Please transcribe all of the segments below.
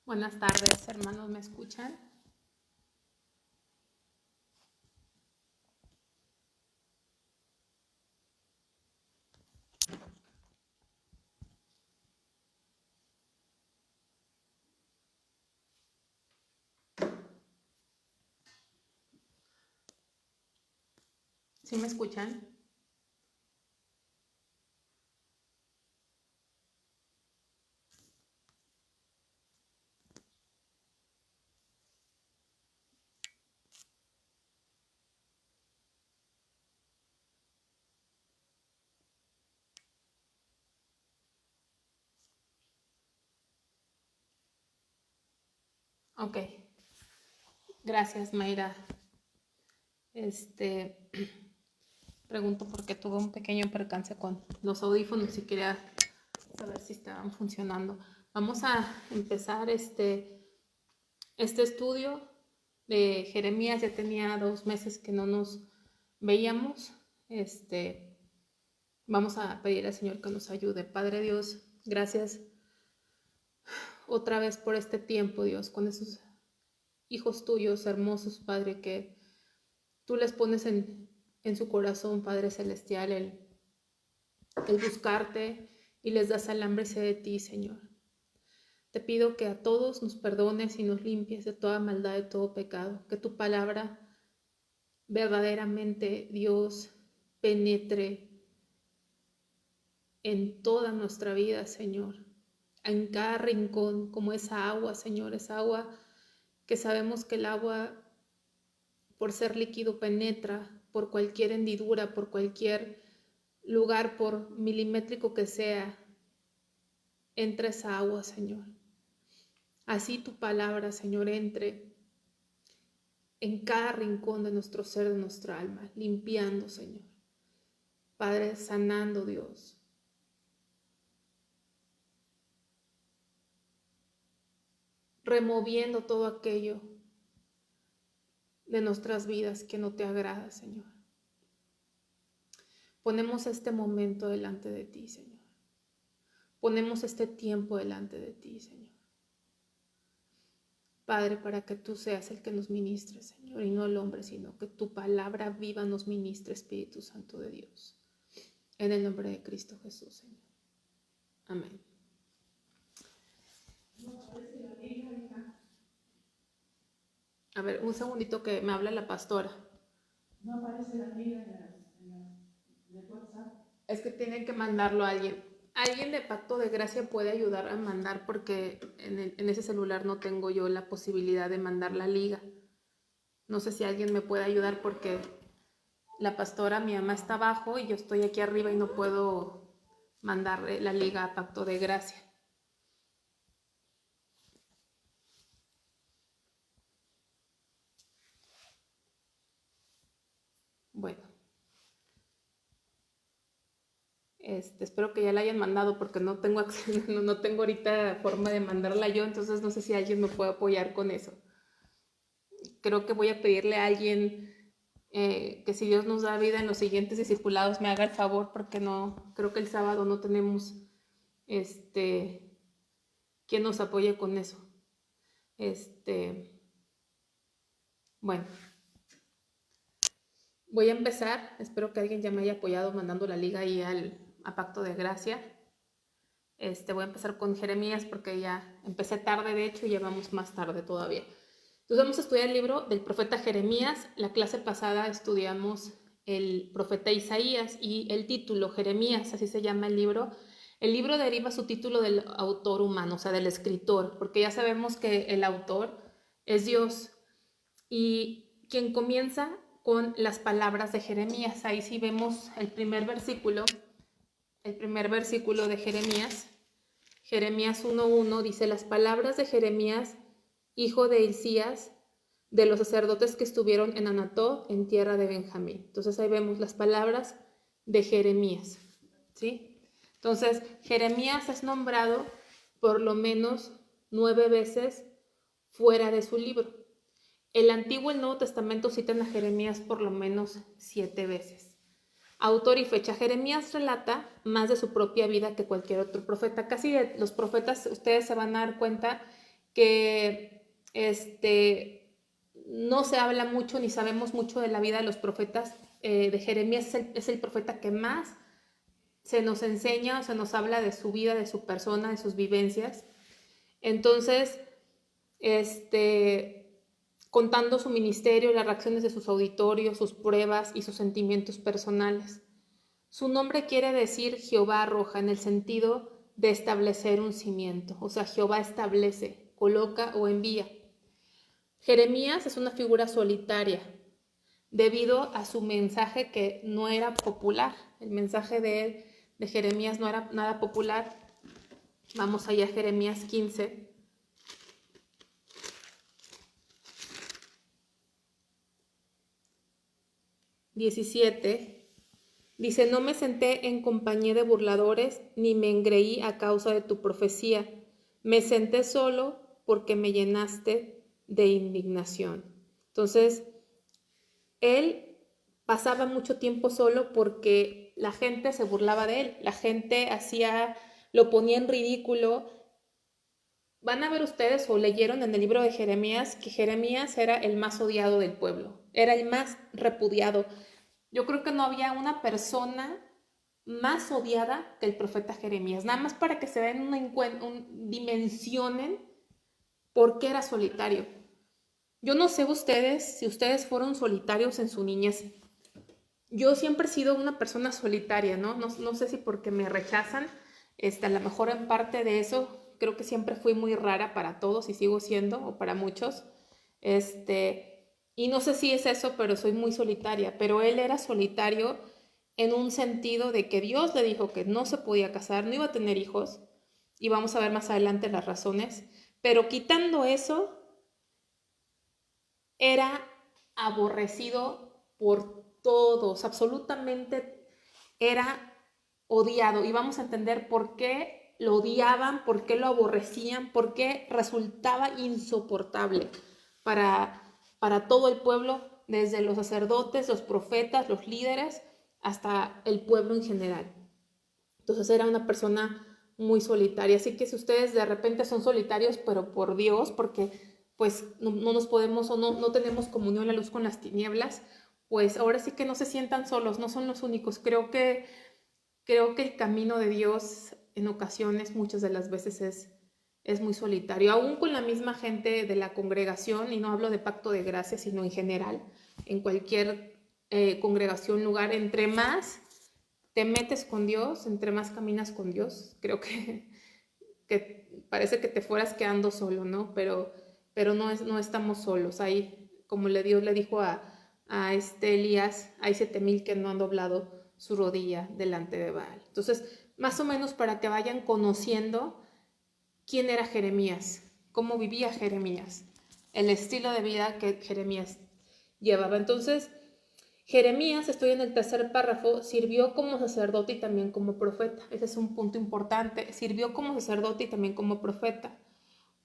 Buenas tardes, hermanos, ¿me escuchan? ¿Sí me escuchan? Ok, gracias, Mayra. Pregunto porque tuve un pequeño percance con los audífonos y quería saber si estaban funcionando. Vamos a empezar este estudio de Jeremías. Ya tenía 2 meses que no nos veíamos. Vamos a pedir al Señor que nos ayude. Padre Dios, gracias otra vez por este tiempo, Dios, con esos hijos tuyos hermosos, Padre, que tú les pones en su corazón, Padre Celestial, el buscarte y les das el hambre de ti, Señor. Te pido que a todos nos perdones y nos limpies de toda maldad, de todo pecado, que tu palabra verdaderamente, Dios, penetre en toda nuestra vida, Señor, en cada rincón, como esa agua, Señor, esa agua que sabemos que el agua, por ser líquido, penetra por cualquier hendidura, por cualquier lugar, por milimétrico que sea, entra esa agua, Señor. Así tu palabra, Señor, entre en cada rincón de nuestro ser, de nuestra alma, limpiando, Señor. Padre, sanando, Dios. Removiendo todo aquello de nuestras vidas que no te agrada, Señor. Ponemos este momento delante de ti, Señor. Ponemos este tiempo delante de ti, Señor. Padre, para que tú seas el que nos ministre, Señor, y no el hombre, sino que tu palabra viva nos ministre, Espíritu Santo de Dios. En el nombre de Cristo Jesús, Señor. Amén. A ver, un segundito que me habla la pastora. No aparece la liga de WhatsApp. Es que tienen que mandarlo a alguien. Alguien de Pacto de Gracia puede ayudar a mandar porque en ese celular no tengo yo la posibilidad de mandar la liga. No sé si alguien me puede ayudar porque la pastora, mi mamá, está abajo y yo estoy aquí arriba y no puedo mandarle la liga a Pacto de Gracia. Bueno, espero que ya la hayan mandado porque no tengo no tengo ahorita forma de mandarla yo, entonces no sé si alguien me puede apoyar con eso. Creo que voy a pedirle a alguien que si Dios nos da vida en los siguientes discipulados me haga el favor porque no, creo que el sábado no tenemos quien nos apoye con eso. Bueno, voy a empezar. Espero que alguien ya me haya apoyado mandando la liga ahí a Pacto de Gracia. Voy a empezar con Jeremías porque ya empecé tarde, de hecho, y ya vamos más tarde todavía. Entonces vamos a estudiar el libro del profeta Jeremías. La clase pasada estudiamos el profeta Isaías y el título Jeremías, así se llama el libro. El libro deriva su título del autor humano, o sea, del escritor, porque ya sabemos que el autor es Dios y quien comienza con las palabras de Jeremías. Ahí sí vemos el primer versículo de Jeremías. Jeremías 1:1 dice: las palabras de Jeremías, hijo de Hilcías, de los sacerdotes que estuvieron en Anatot, en tierra de Benjamín. Entonces ahí vemos las palabras de Jeremías, ¿sí? Entonces Jeremías es nombrado por lo menos 9 veces fuera de su libro. El Antiguo y el Nuevo Testamento citan a Jeremías por lo menos 7 veces. Autor y fecha. Jeremías relata más de su propia vida que cualquier otro profeta. Casi de los profetas ustedes se van a dar cuenta que no se habla mucho ni sabemos mucho de la vida de los profetas. De Jeremías es el profeta que más se nos enseña o se nos habla de su vida, de su persona, de sus vivencias. Entonces, contando su ministerio, las reacciones de sus auditorios, sus pruebas y sus sentimientos personales. Su nombre quiere decir Jehová arroja, en el sentido de establecer un cimiento. O sea, Jehová establece, coloca o envía. Jeremías es una figura solitaria debido a su mensaje que no era popular. El mensaje de Jeremías no era nada popular. Vamos allá a Jeremías 15. 17, dice: no me senté en compañía de burladores, ni me engreí a causa de tu profecía. Me senté solo porque me llenaste de indignación. Entonces, él pasaba mucho tiempo solo porque la gente se burlaba de él, la gente lo ponía en ridículo. Van a ver ustedes o leyeron en el libro de Jeremías que Jeremías era el más odiado del pueblo, era el más repudiado. Yo creo que no había una persona más odiada que el profeta Jeremías, nada más para que se den dimensionen por qué era solitario. Yo no sé ustedes si ustedes fueron solitarios en su niñez. Yo siempre he sido una persona solitaria, ¿no? No sé si porque me rechazan, a lo mejor en parte de eso. Creo que siempre fui muy rara para todos y sigo siendo, o para muchos. Y no sé si es eso, pero soy muy solitaria. Pero él era solitario en un sentido de que Dios le dijo que no se podía casar, no iba a tener hijos, y vamos a ver más adelante las razones. Pero quitando eso, era aborrecido por todos, absolutamente era odiado. Y vamos a entender por qué lo odiaban, por qué lo aborrecían, por qué resultaba insoportable para todo el pueblo, desde los sacerdotes, los profetas, los líderes, hasta el pueblo en general. Entonces era una persona muy solitaria. Así que si ustedes de repente son solitarios, pero por Dios, porque pues no nos podemos o no tenemos comunión la luz con las tinieblas, pues ahora sí que no se sientan solos, no son los únicos. Creo que el camino de Dios en ocasiones, muchas de las veces es muy solitario, aún con la misma gente de la congregación, y no hablo de Pacto de Gracia, sino en general, en cualquier congregación, lugar, entre más te metes con Dios, entre más caminas con Dios, creo que parece que te fueras quedando solo, ¿no? Pero no estamos solos. Ahí, como Dios le dijo a Elías, hay 7,000 que no han doblado su rodilla delante de Baal. Entonces, más o menos para que vayan conociendo quién era Jeremías, cómo vivía Jeremías, el estilo de vida que Jeremías llevaba. Entonces, Jeremías, estoy en el tercer párrafo, sirvió como sacerdote y también como profeta. Ese es un punto importante. Sirvió como sacerdote y también como profeta.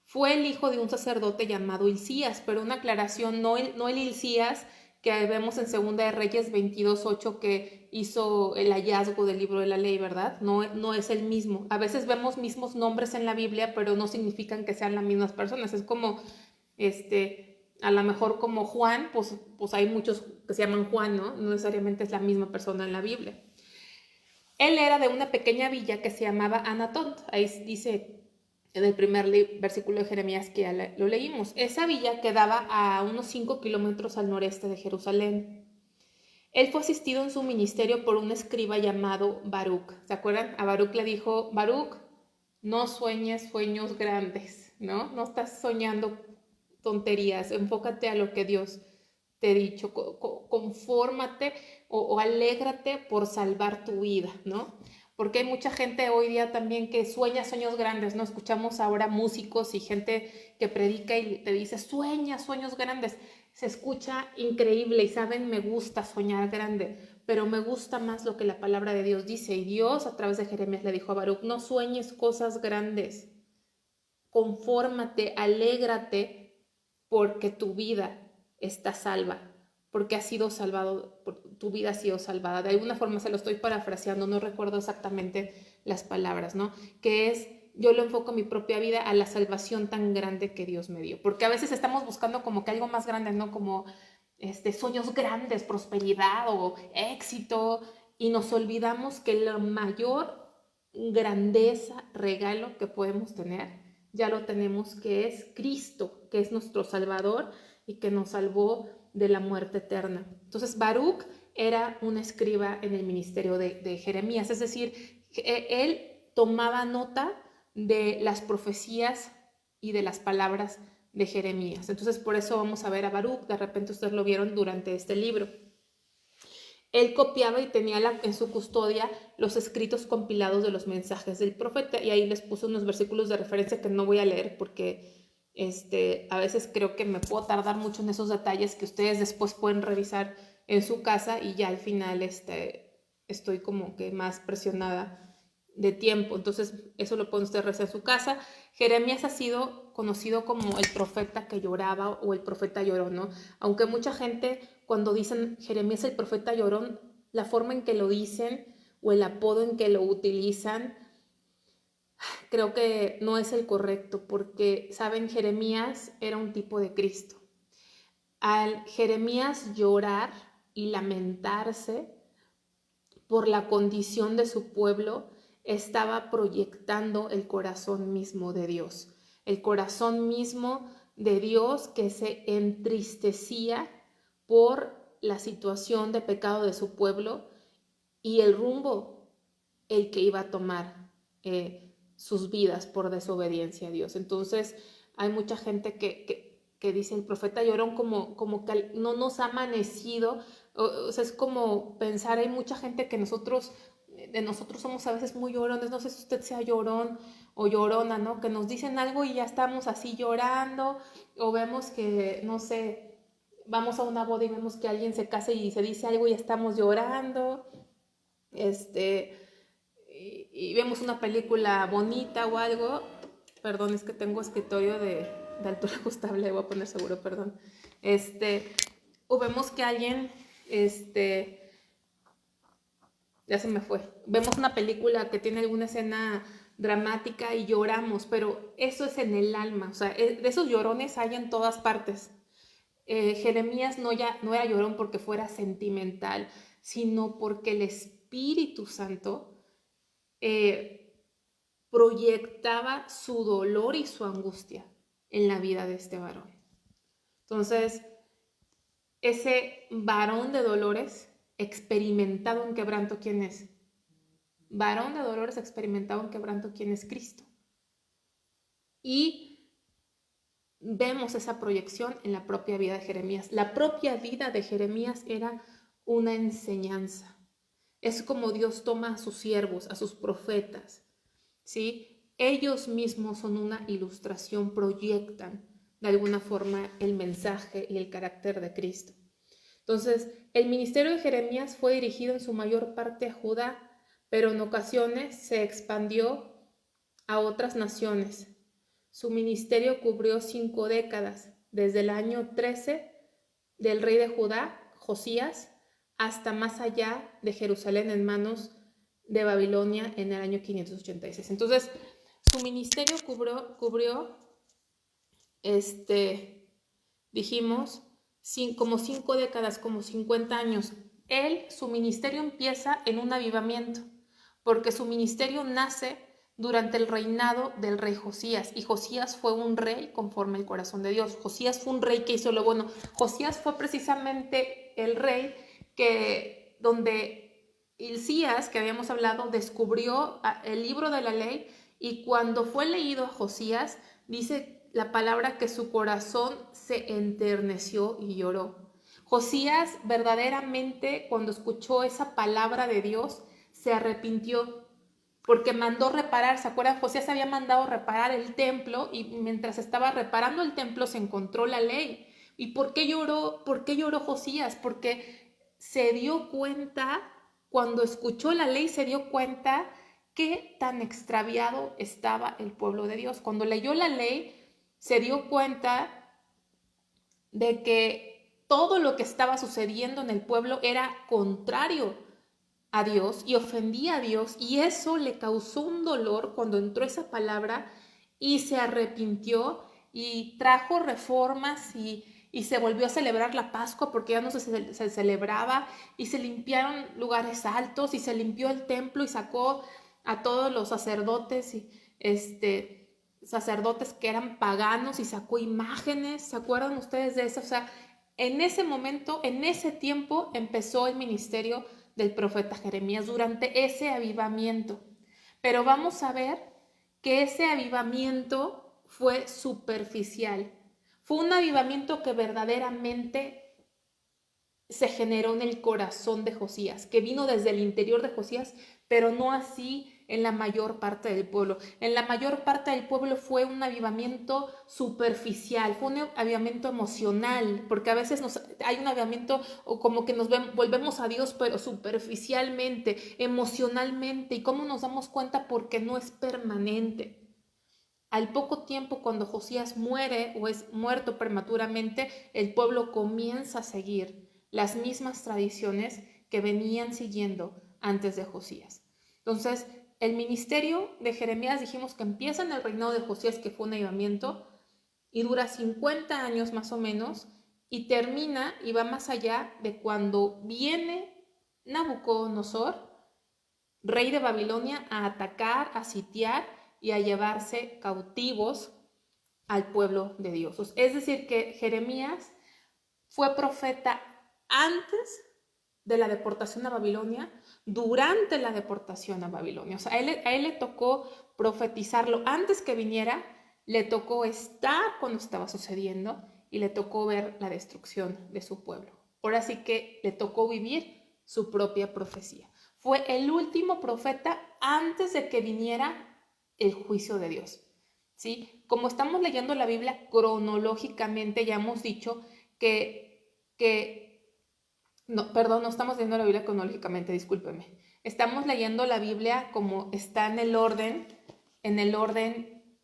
Fue el hijo de un sacerdote llamado Hilcías, pero una aclaración, no el Hilcías que vemos en Segunda de Reyes 22:8 que hizo el hallazgo del libro de la ley, ¿verdad? No es el mismo. A veces vemos mismos nombres en la Biblia, pero no significan que sean las mismas personas. Es como, a lo mejor como Juan, pues hay muchos que se llaman Juan, ¿no? No necesariamente es la misma persona en la Biblia. Él era de una pequeña villa que se llamaba Anatot. Ahí dice en el primer versículo de Jeremías que ya lo leímos. Esa villa quedaba a unos 5 kilómetros al noreste de Jerusalén. Él fue asistido en su ministerio por un escriba llamado Baruc. ¿Se acuerdan? A Baruc le dijo: Baruc, no sueñes sueños grandes, ¿no? No estás soñando tonterías, enfócate a lo que Dios te ha dicho, confórmate o alégrate por salvar tu vida, ¿no? Porque hay mucha gente hoy día también que sueña sueños grandes, ¿no? Escuchamos ahora músicos y gente que predica y te dice: sueña sueños grandes. Se escucha increíble y saben, me gusta soñar grande, pero me gusta más lo que la palabra de Dios dice. Y Dios a través de Jeremías le dijo a Baruc: no sueñes cosas grandes, confórmate, alégrate porque tu vida está salva, porque has sido salvado, tu vida ha sido salvada. De alguna forma se lo estoy parafraseando, no recuerdo exactamente las palabras, ¿no? Que es yo lo enfoco en mi propia vida a la salvación tan grande que Dios me dio. Porque a veces estamos buscando como que algo más grande, ¿no? Como sueños grandes, prosperidad o éxito, y nos olvidamos que la mayor grandeza, regalo que podemos tener, ya lo tenemos, que es Cristo, que es nuestro Salvador y que nos salvó de la muerte eterna. Entonces Baruc era un escriba en el ministerio de Jeremías, es decir, él tomaba nota de las profecías y de las palabras de Jeremías. Entonces por eso vamos a ver a Baruc, de repente ustedes lo vieron durante este libro. Él copiaba y tenía en su custodia los escritos compilados de los mensajes del profeta, y ahí les puse unos versículos de referencia que no voy a leer porque a veces creo que me puedo tardar mucho en esos detalles que ustedes después pueden revisar en su casa, y ya al final estoy como que más presionada de tiempo. Entonces eso lo pueden ustedes revisar en su casa. Jeremías ha sido conocido como el profeta que lloraba o el profeta llorón, ¿no? Aunque mucha gente, cuando dicen Jeremías el profeta llorón, la forma en que lo dicen o el apodo en que lo utilizan, creo que no es el correcto, porque, ¿saben? Jeremías era un tipo de Cristo. Al Jeremías llorar y lamentarse por la condición de su pueblo, estaba proyectando el corazón mismo de Dios. El corazón mismo de Dios que se entristecía por la situación de pecado de su pueblo y el rumbo el que iba a tomar sus vidas por desobediencia a Dios. Entonces hay mucha gente que dice el profeta llorón como que no nos ha amanecido. O sea, es como pensar, hay mucha gente que nosotros somos a veces muy llorones. No sé si usted sea llorón o llorona, ¿no? Que nos dicen algo y ya estamos así llorando, o vemos que, no sé, vamos a una boda y vemos que alguien se casa y se dice algo y ya estamos llorando, y vemos una película bonita o algo. Perdón, es que tengo escritorio de altura ajustable, voy a poner seguro, perdón. O vemos que alguien, ya se me fue. Vemos una película que tiene alguna escena dramática y lloramos, pero eso es en el alma. O sea, de esos llorones hay en todas partes. Jeremías no era llorón porque fuera sentimental, sino porque el Espíritu Santo proyectaba su dolor y su angustia en la vida de este varón. Entonces, ese varón de dolores experimentado en quebranto, ¿quién es? Varón de dolores experimentado en quebranto, ¿quién es? Cristo. Y vemos esa proyección en la propia vida de Jeremías. La propia vida de Jeremías era una enseñanza. Es como Dios toma a sus siervos, a sus profetas, ¿sí? Ellos mismos son una ilustración, proyectan de alguna forma el mensaje y el carácter de Cristo. Entonces, el ministerio de Jeremías fue dirigido en su mayor parte a Judá, pero en ocasiones se expandió a otras naciones. Su ministerio cubrió 5 décadas, desde el año 13 del rey de Judá, Josías, hasta más allá de Jerusalén en manos de Babilonia en el año 586. Entonces, su ministerio cubrió dijimos, como 5 décadas, como 50 años. Su ministerio empieza en un avivamiento, porque su ministerio nace durante el reinado del rey Josías, y Josías fue un rey conforme al corazón de Dios. Josías fue un rey que hizo lo bueno. Josías fue precisamente el rey donde Hilcías, que habíamos hablado, descubrió el libro de la ley, y cuando fue leído a Josías, dice la palabra que su corazón se enterneció y lloró. Josías verdaderamente, cuando escuchó esa palabra de Dios, se arrepintió porque mandó reparar. ¿Se acuerdan? Josías había mandado reparar el templo, y mientras estaba reparando el templo se encontró la ley. ¿Y por qué lloró? ¿Por qué lloró Josías? Porque se dio cuenta, cuando escuchó la ley, se dio cuenta qué tan extraviado estaba el pueblo de Dios. Cuando leyó la ley, se dio cuenta de que todo lo que estaba sucediendo en el pueblo era contrario a Dios y ofendía a Dios, y eso le causó un dolor cuando entró esa palabra y se arrepintió y trajo reformas y se volvió a celebrar la Pascua porque ya no se celebraba, y se limpiaron lugares altos y se limpió el templo y sacó a todos los sacerdotes y sacerdotes que eran paganos y sacó imágenes. ¿Se acuerdan ustedes de eso? O sea, en ese momento, en ese tiempo empezó el ministerio del profeta Jeremías durante ese avivamiento. Pero vamos a ver que ese avivamiento fue superficial. Fue un avivamiento que verdaderamente se generó en el corazón de Josías, que vino desde el interior de Josías, pero no así en la mayor parte del pueblo. En la mayor parte del pueblo fue un avivamiento superficial, fue un avivamiento emocional, porque a veces hay un avivamiento o como que volvemos a Dios, pero superficialmente, emocionalmente. ¿Y cómo nos damos cuenta? Porque no es permanente. Al poco tiempo, cuando Josías muere o es muerto prematuramente, el pueblo comienza a seguir las mismas tradiciones que venían siguiendo antes de Josías. Entonces, el ministerio de Jeremías, dijimos que empieza en el reinado de Josías, que fue un avivamiento, y dura 50 años más o menos, y termina y va más allá de cuando viene Nabucodonosor, rey de Babilonia, a atacar, a sitiar y a llevarse cautivos al pueblo de Dios. Es decir, que Jeremías fue profeta antes de la deportación a Babilonia, durante la deportación a Babilonia. O sea, a él le tocó profetizarlo antes que viniera, le tocó estar cuando estaba sucediendo y le tocó ver la destrucción de su pueblo. Ahora sí que le tocó vivir su propia profecía. Fue el último profeta antes de que viniera el juicio de Dios. ¿Sí? Como estamos leyendo la Biblia cronológicamente, ya hemos dicho no estamos leyendo la Biblia cronológicamente, discúlpeme. Estamos leyendo la Biblia como está en el orden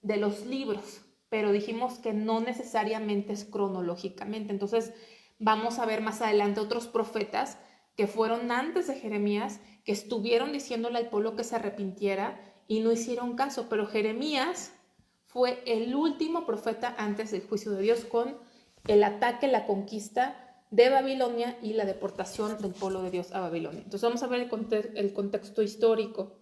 de los libros, pero dijimos que no necesariamente es cronológicamente. Entonces, vamos a ver más adelante otros profetas que fueron antes de Jeremías, que estuvieron diciéndole al pueblo que se arrepintiera y no hicieron caso, pero Jeremías fue el último profeta antes del juicio de Dios, con el ataque, la conquista de Babilonia y la deportación del pueblo de Dios a Babilonia. Entonces vamos a ver el contexto histórico.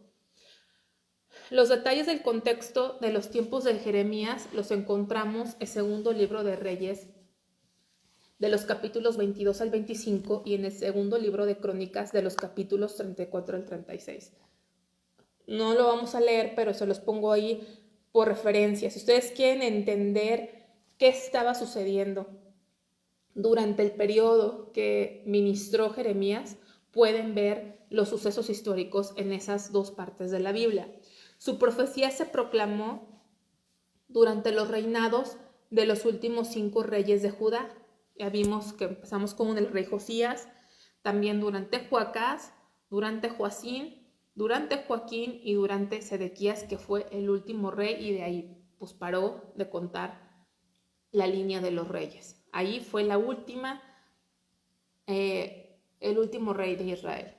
Los detalles del contexto de los tiempos de Jeremías los encontramos en el segundo libro de Reyes, de los capítulos 22 al 25, y en el segundo libro de Crónicas, de los capítulos 34 al 36. No lo vamos a leer, pero se los pongo ahí por referencia. Si ustedes quieren entender qué estaba sucediendo durante el periodo que ministró Jeremías, pueden ver los sucesos históricos en esas dos partes de la Biblia. Su profecía se proclamó durante los reinados de los últimos 5 reyes de Judá. Ya vimos que empezamos con el rey Josías, también durante Joacás, durante Joacín, durante Joaquín y durante Sedequías, que fue el último rey, y de ahí pues paró de contar la línea de los reyes. Ahí fue el último rey de Israel.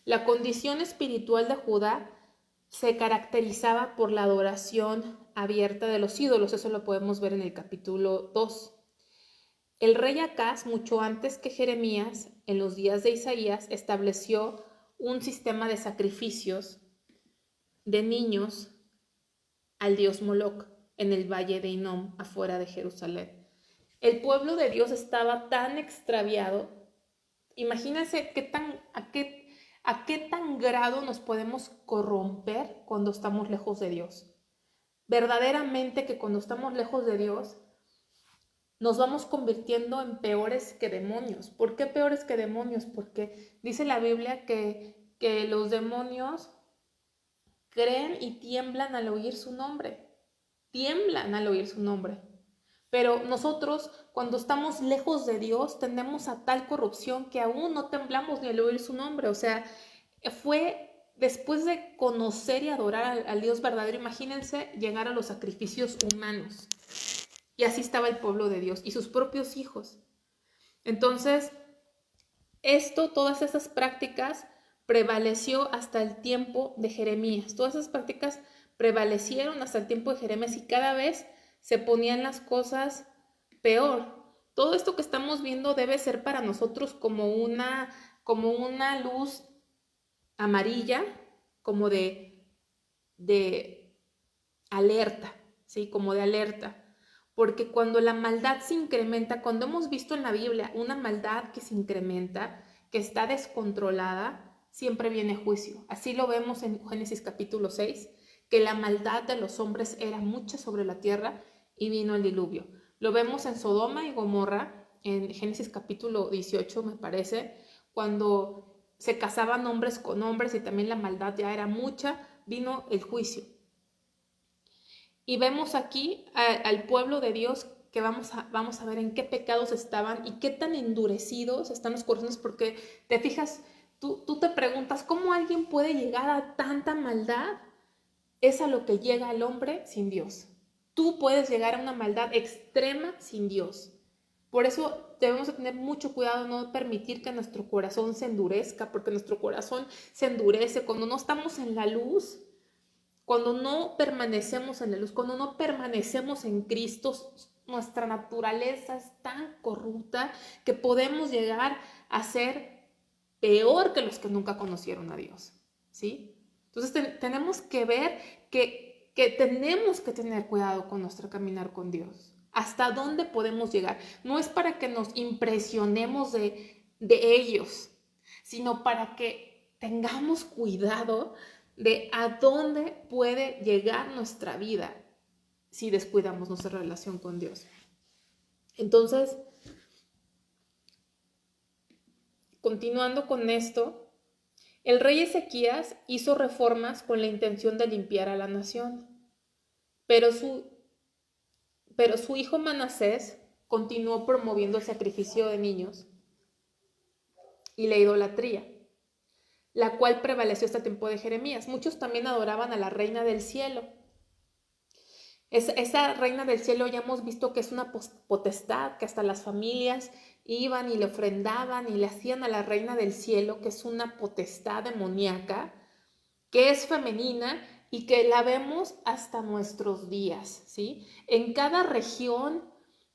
La condición espiritual de Judá se caracterizaba por la adoración abierta de los ídolos. Eso lo podemos ver en el capítulo 2. El rey Acaz, mucho antes que Jeremías, en los días de Isaías, estableció un sistema de sacrificios de niños al dios Moloc en el valle de Hinnom, afuera de Jerusalén. El pueblo de Dios estaba tan extraviado. Imagínense a qué tan grado nos podemos corromper cuando estamos lejos de Dios. Verdaderamente que cuando estamos lejos de Dios nos vamos convirtiendo en peores que demonios. ¿Por qué peores que demonios? Porque dice la Biblia que los demonios creen y tiemblan al oír su nombre. Tiemblan al oír su nombre. Pero nosotros, cuando estamos lejos de Dios, tendemos a tal corrupción que aún no temblamos ni al oír su nombre. O sea, fue después de conocer y adorar al Dios verdadero. Imagínense llegar a los sacrificios humanos. Y así estaba el pueblo de Dios y sus propios hijos. Entonces, todas esas prácticas prevaleció hasta el tiempo de Jeremías. Todas esas prácticas prevalecieron hasta el tiempo de Jeremías y cada vez se ponían las cosas peor. Todo esto que estamos viendo debe ser para nosotros como una luz amarilla, como de alerta, ¿sí? Como de alerta. Porque cuando la maldad se incrementa, cuando hemos visto en la Biblia una maldad que se incrementa, que está descontrolada, siempre viene juicio. Así lo vemos en Génesis capítulo 6, que la maldad de los hombres era mucha sobre la tierra y vino el diluvio. Lo vemos en Sodoma y Gomorra, en Génesis capítulo 18, me parece, cuando se casaban hombres con hombres y también la maldad ya era mucha, vino el juicio. Y vemos aquí al pueblo de Dios que vamos a ver en qué pecados estaban y qué tan endurecidos están los corazones, porque te fijas, tú te preguntas, ¿cómo alguien puede llegar a tanta maldad? Es a lo que llega el hombre sin Dios. Tú puedes llegar a una maldad extrema sin Dios. Por eso debemos de tener mucho cuidado, no permitir que nuestro corazón se endurezca, porque nuestro corazón se endurece cuando no estamos en la luz. Cuando no permanecemos en la luz, cuando no permanecemos en Cristo, nuestra naturaleza es tan corrupta que podemos llegar a ser peor que los que nunca conocieron a Dios, ¿sí? Entonces tenemos que ver que tenemos que tener cuidado con nuestro caminar con Dios. ¿Hasta dónde podemos llegar? No es para que nos impresionemos de ellos, sino para que tengamos cuidado de a dónde puede llegar nuestra vida si descuidamos nuestra relación con Dios. Entonces, continuando con esto, el rey Ezequías hizo reformas con la intención de limpiar a la nación, pero su hijo Manasés continuó promoviendo el sacrificio de niños y la idolatría, la cual prevaleció hasta el tiempo de Jeremías. Muchos también adoraban a la reina del cielo. Esa reina del cielo ya hemos visto que es una potestad, que hasta las familias iban y le ofrendaban y le hacían a la reina del cielo, que es una potestad demoníaca, que es femenina y que la vemos hasta nuestros días, ¿sí? En cada región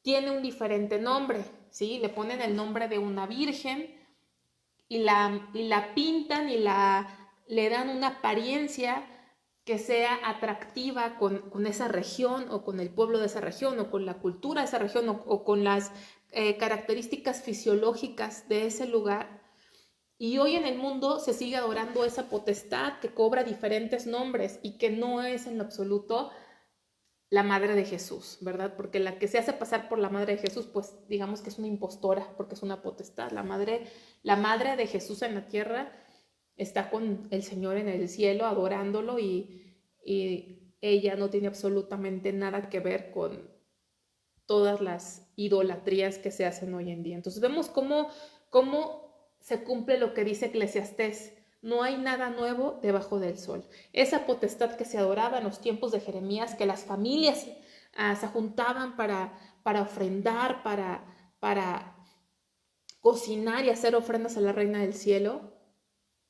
tiene un diferente nombre, ¿sí? Le ponen el nombre de una virgen, y la pintan y le dan una apariencia que sea atractiva con esa región o con el pueblo de esa región o con la cultura de esa región o con las características fisiológicas de ese lugar. Y hoy en el mundo se sigue adorando esa potestad que cobra diferentes nombres y que no es en lo absoluto la madre de Jesús, ¿verdad? Porque la que se hace pasar por la madre de Jesús, pues digamos que es una impostora, porque es una potestad. La madre de Jesús en la tierra está con el Señor en el cielo adorándolo y ella no tiene absolutamente nada que ver con todas las idolatrías que se hacen hoy en día. Entonces vemos cómo se cumple lo que dice Eclesiastés. No hay nada nuevo debajo del sol. Esa potestad que se adoraba en los tiempos de Jeremías, que las familias se juntaban para ofrendar, para cocinar y hacer ofrendas a la reina del cielo,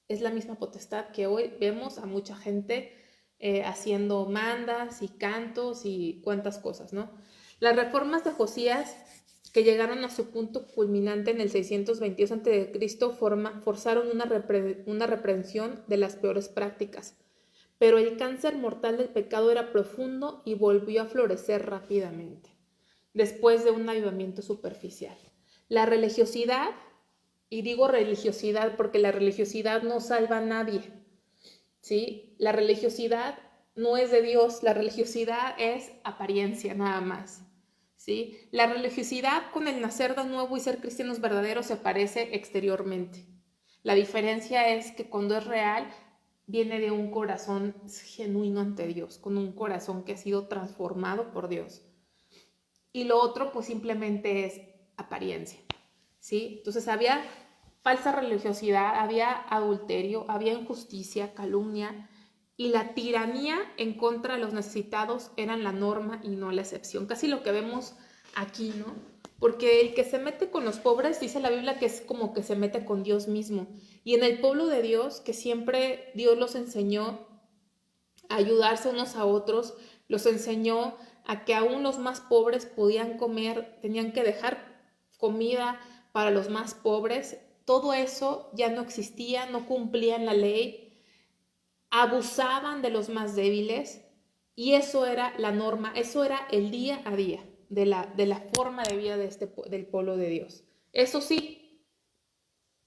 es la misma potestad que hoy vemos a mucha gente haciendo mandas y cantos y cuantas cosas, ¿no? Las reformas de Josías, que llegaron a su punto culminante en el 622 a.C., forzaron una reprensión de las peores prácticas. Pero el cáncer mortal del pecado era profundo y volvió a florecer rápidamente, después de un avivamiento superficial. La religiosidad, y digo religiosidad porque la religiosidad no salva a nadie, ¿sí? La religiosidad no es de Dios, la religiosidad es apariencia nada más. ¿Sí? La religiosidad con el nacer de nuevo y ser cristianos verdaderos se parece exteriormente. La diferencia es que cuando es real viene de un corazón genuino ante Dios, con un corazón que ha sido transformado por Dios. Y lo otro pues simplemente es apariencia, ¿sí? Entonces había falsa religiosidad, había adulterio, había injusticia, calumnia, y la tiranía en contra de los necesitados eran la norma y no la excepción. Casi lo que vemos aquí, ¿no? Porque el que se mete con los pobres, dice la Biblia que es como que se mete con Dios mismo. Y en el pueblo de Dios, que siempre Dios los enseñó a ayudarse unos a otros, los enseñó a que aún los más pobres podían comer, tenían que dejar comida para los más pobres. Todo eso ya no existía, no cumplían la ley, abusaban de los más débiles y eso era la norma, eso era el día a día de la forma de vida del pueblo de Dios. Eso sí,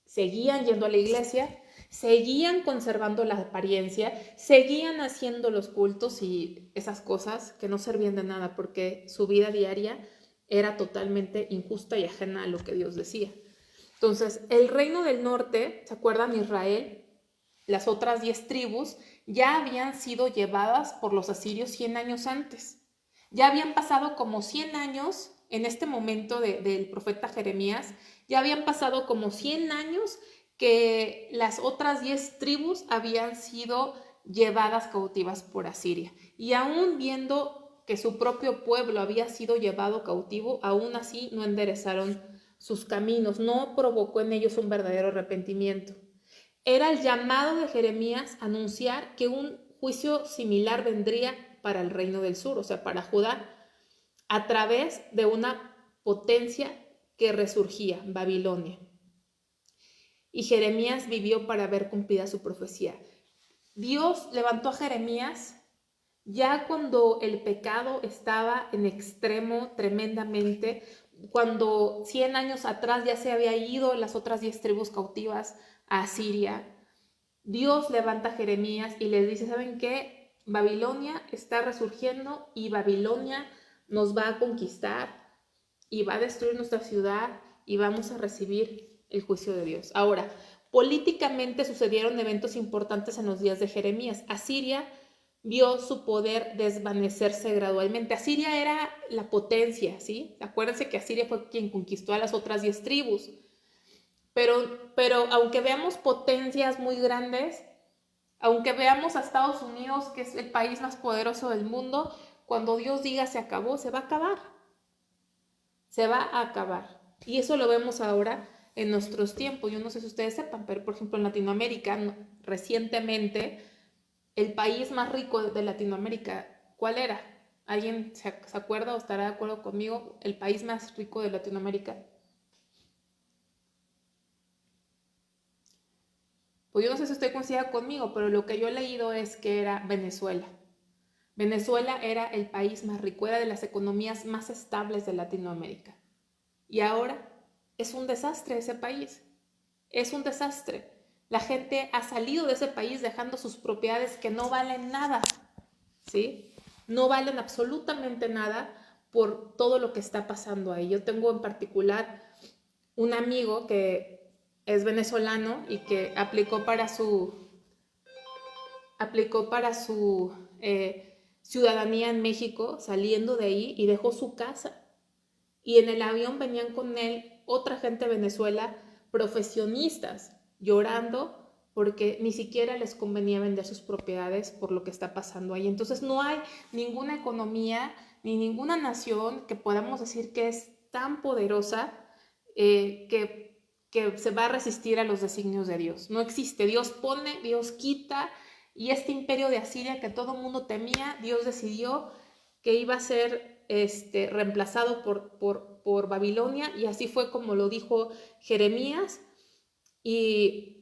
seguían yendo a la iglesia, seguían conservando la apariencia, seguían haciendo los cultos y esas cosas que no servían de nada porque su vida diaria era totalmente injusta y ajena a lo que Dios decía. Entonces, el reino del norte, ¿se acuerdan? Israel, las otras 10 tribus, ya habían sido llevadas por los asirios 100 años antes. Ya habían pasado como 100 años en este momento del profeta Jeremías, ya habían pasado como 100 años que las otras 10 tribus habían sido llevadas cautivas por Asiria. Y aún viendo que su propio pueblo había sido llevado cautivo, aún así no enderezaron sus caminos, no provocó en ellos un verdadero arrepentimiento. Era el llamado de Jeremías a anunciar que un juicio similar vendría para el reino del sur, o sea, para Judá, a través de una potencia que resurgía, Babilonia. Y Jeremías vivió para ver cumplida su profecía. Dios levantó a Jeremías ya cuando el pecado estaba en extremo tremendamente, cuando 100 años atrás ya se había ido las otras 10 tribus cautivas a Asiria. Dios levanta a Jeremías y les dice, ¿saben qué? Babilonia está resurgiendo y Babilonia nos va a conquistar y va a destruir nuestra ciudad y vamos a recibir el juicio de Dios. Ahora, políticamente sucedieron eventos importantes en los días de Jeremías. Asiria vio su poder desvanecerse gradualmente. Asiria era la potencia, ¿sí? Acuérdense que Asiria fue quien conquistó a las otras 10 tribus. Pero aunque veamos potencias muy grandes, aunque veamos a Estados Unidos, que es el país más poderoso del mundo, cuando Dios diga se acabó, se va a acabar. Se va a acabar. Y eso lo vemos ahora en nuestros tiempos. Yo no sé si ustedes sepan, pero por ejemplo en Latinoamérica, recientemente, el país más rico de Latinoamérica, ¿cuál era? ¿Alguien se acuerda o estará de acuerdo conmigo? El país más rico de Latinoamérica. Pues yo no sé si usted coincida conmigo, pero lo que yo he leído es que era Venezuela. Venezuela era el país más rico, era de las economías más estables de Latinoamérica. Y ahora es un desastre ese país. Es un desastre. La gente ha salido de ese país dejando sus propiedades que no valen nada, ¿sí? No valen absolutamente nada por todo lo que está pasando ahí. Yo tengo en particular un amigo que es venezolano y que aplicó para su ciudadanía en México, saliendo de ahí, y dejó su casa. Y en el avión venían con él otra gente de Venezuela, profesionistas, llorando porque ni siquiera les convenía vender sus propiedades por lo que está pasando ahí. Entonces no hay ninguna economía ni ninguna nación que podamos decir que es tan poderosa que se va a resistir a los designios de Dios. No existe. Dios pone, Dios quita, y este imperio de Asiria que todo el mundo temía, Dios decidió que iba a ser reemplazado por Babilonia, y así fue como lo dijo Jeremías, y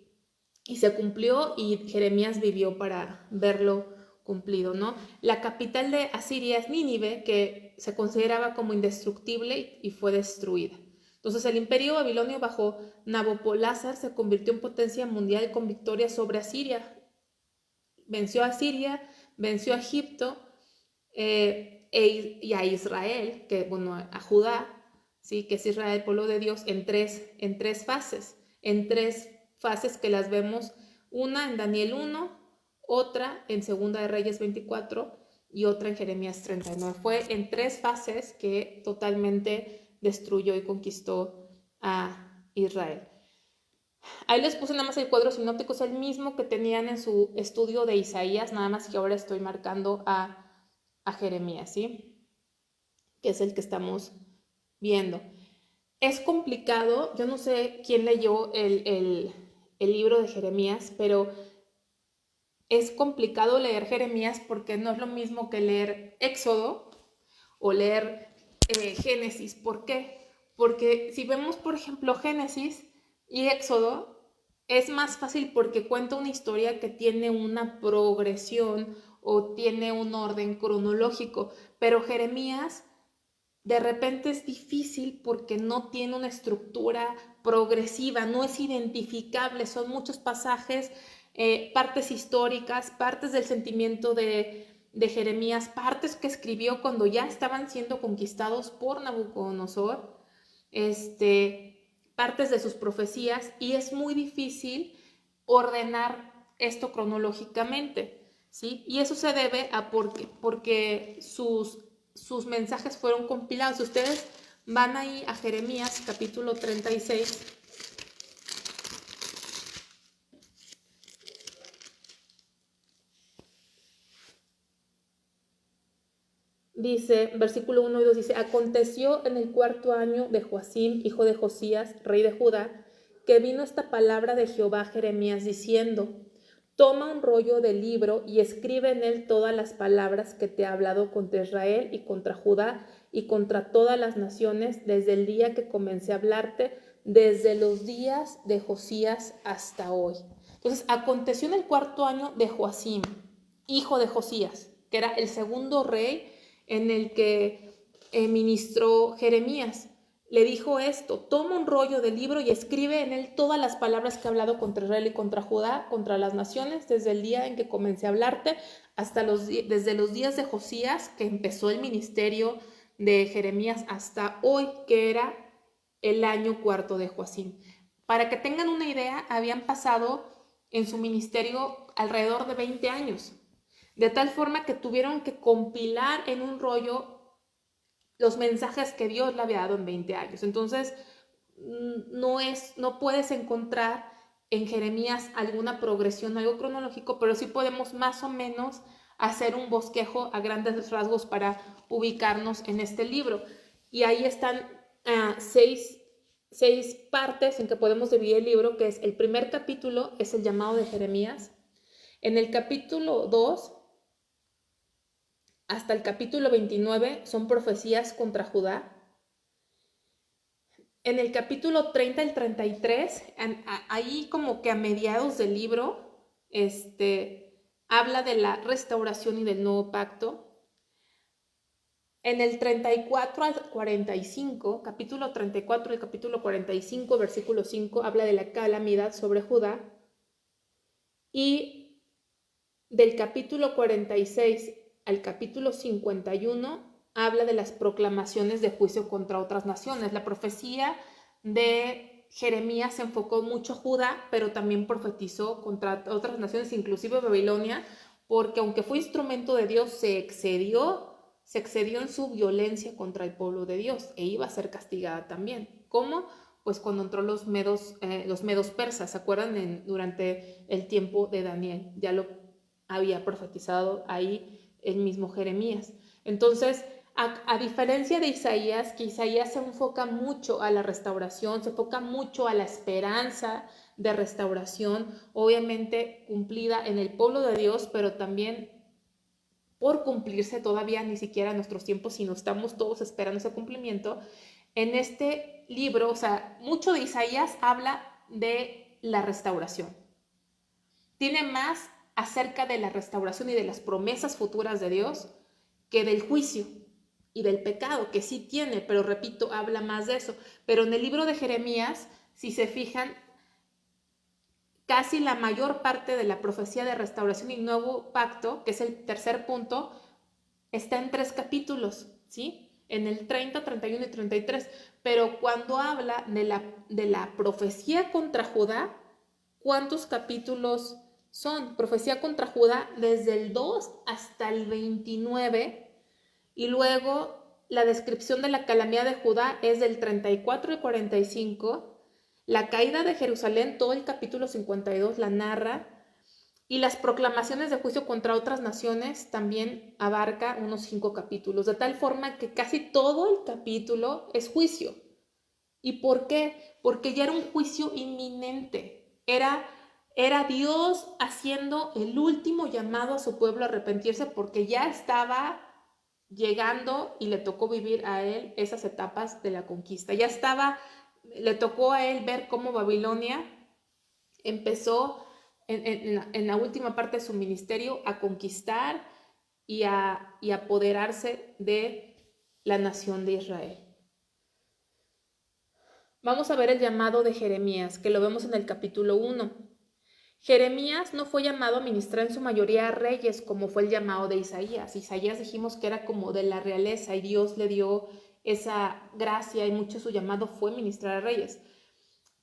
se cumplió, y Jeremías vivió para verlo cumplido, ¿no? La capital de Asiria es Nínive, que se consideraba como indestructible y fue destruida. Entonces el imperio babilonio bajo Nabopolázar se convirtió en potencia mundial con victoria sobre Asiria. Venció a Asiria, venció a Egipto y a Israel, que bueno, a Judá, ¿sí? Que es Israel, el pueblo de Dios, en tres fases que las vemos, una en Daniel 1, otra en Segunda de Reyes 24 y otra en Jeremías 39. Fue en 3 fases que totalmente destruyó y conquistó a Israel. Ahí les puse nada más el cuadro sinóptico, es el mismo que tenían en su estudio de Isaías, nada más que ahora estoy marcando a Jeremías, ¿sí? Que es el que estamos viendo. Es complicado, yo no sé quién leyó el el libro de Jeremías, pero es complicado leer Jeremías porque no es lo mismo que leer Éxodo o leer Génesis. ¿Por qué? Porque si vemos, por ejemplo, Génesis y Éxodo, es más fácil porque cuenta una historia que tiene una progresión o tiene un orden cronológico, pero Jeremías de repente es difícil porque no tiene una estructura progresiva, no es identificable, son muchos pasajes, partes históricas, partes del sentimiento de Jeremías, partes que escribió cuando ya estaban siendo conquistados por Nabucodonosor, partes de sus profecías, y es muy difícil ordenar esto cronológicamente, ¿sí? Y eso se debe a porque sus mensajes fueron compilados. Ustedes van ahí a Jeremías capítulo 36. Dice, versículo 1 y 2 dice, aconteció en el 4.º año de Joacim, hijo de Josías, rey de Judá, que vino esta palabra de Jehová a Jeremías diciendo, toma un rollo de libro y escribe en él todas las palabras que te ha hablado contra Israel y contra Judá y contra todas las naciones desde el día que comencé a hablarte, desde los días de Josías hasta hoy. Entonces, aconteció en el 4.º año de Joacim, hijo de Josías, que era el segundo rey en el que ministró Jeremías. Le dijo esto, toma un rollo de libro y escribe en él todas las palabras que he hablado contra Israel y contra Judá, contra las naciones, desde el día en que comencé a hablarte, desde los días de Josías, que empezó el ministerio de Jeremías, hasta hoy, que era el año 4.º de Joacim. Para que tengan una idea, habían pasado en su ministerio alrededor de 20 años, de tal forma que tuvieron que compilar en un rollo los mensajes que Dios le había dado en 20 años. Entonces, no puedes encontrar en Jeremías alguna progresión, algo cronológico, pero sí podemos más o menos hacer un bosquejo a grandes rasgos para ubicarnos en este libro. Y ahí están seis partes en que podemos dividir el libro, que es el primer capítulo, es el llamado de Jeremías. En el capítulo 2 hasta el capítulo 29 son profecías contra Judá. En el capítulo 30 al 33, ahí como que a mediados del libro, habla de la restauración y del nuevo pacto. En el 34 al 45, capítulo 34 y capítulo 45, versículo 5, habla de la calamidad sobre Judá. Y del capítulo 46 al capítulo 51 habla de las proclamaciones de juicio contra otras naciones. La profecía de Jeremías se enfocó mucho a Judá, pero también profetizó contra otras naciones, inclusive Babilonia, porque aunque fue instrumento de Dios, se excedió en su violencia contra el pueblo de Dios e iba a ser castigada también. ¿Cómo? Pues cuando entró los medos persas, ¿se acuerdan? Durante el tiempo de Daniel, ya lo había profetizado ahí el mismo Jeremías. Entonces, a diferencia de Isaías, que Isaías se enfoca mucho a la restauración, se enfoca mucho a la esperanza de restauración, obviamente cumplida en el pueblo de Dios, pero también por cumplirse todavía ni siquiera en nuestros tiempos, sino estamos todos esperando ese cumplimiento. En este libro, o sea, mucho de Isaías habla de la restauración. Tiene más acerca de la restauración y de las promesas futuras de Dios que del juicio y del pecado, que sí tiene, pero repito, habla más de eso. Pero en el libro de Jeremías, si se fijan, casi la mayor parte de la profecía de restauración y nuevo pacto, que es el tercer punto, está en 3 capítulos, ¿sí? En el 30, 31 y 33. Pero cuando habla de la profecía contra Judá, ¿cuántos capítulos son? Profecía contra Judá desde el 2 hasta el 29, y luego la descripción de la calamidad de Judá es del 34 y 45, la caída de Jerusalén, todo el capítulo 52 la narra, y las proclamaciones de juicio contra otras naciones también abarca unos 5 capítulos, de tal forma que casi todo el capítulo es juicio. ¿Y por qué? Porque ya era un juicio inminente, era Era Dios haciendo el último llamado a su pueblo a arrepentirse porque ya estaba llegando y le tocó vivir a él esas etapas de la conquista. Le tocó a él ver cómo Babilonia empezó en la última parte de su ministerio a conquistar y a apoderarse de la nación de Israel. Vamos a ver el llamado de Jeremías, que lo vemos en el capítulo 1. Jeremías no fue llamado a ministrar en su mayoría a reyes, como fue el llamado de Isaías. Isaías dijimos que era como de la realeza y Dios le dio esa gracia y mucho su llamado fue ministrar a reyes.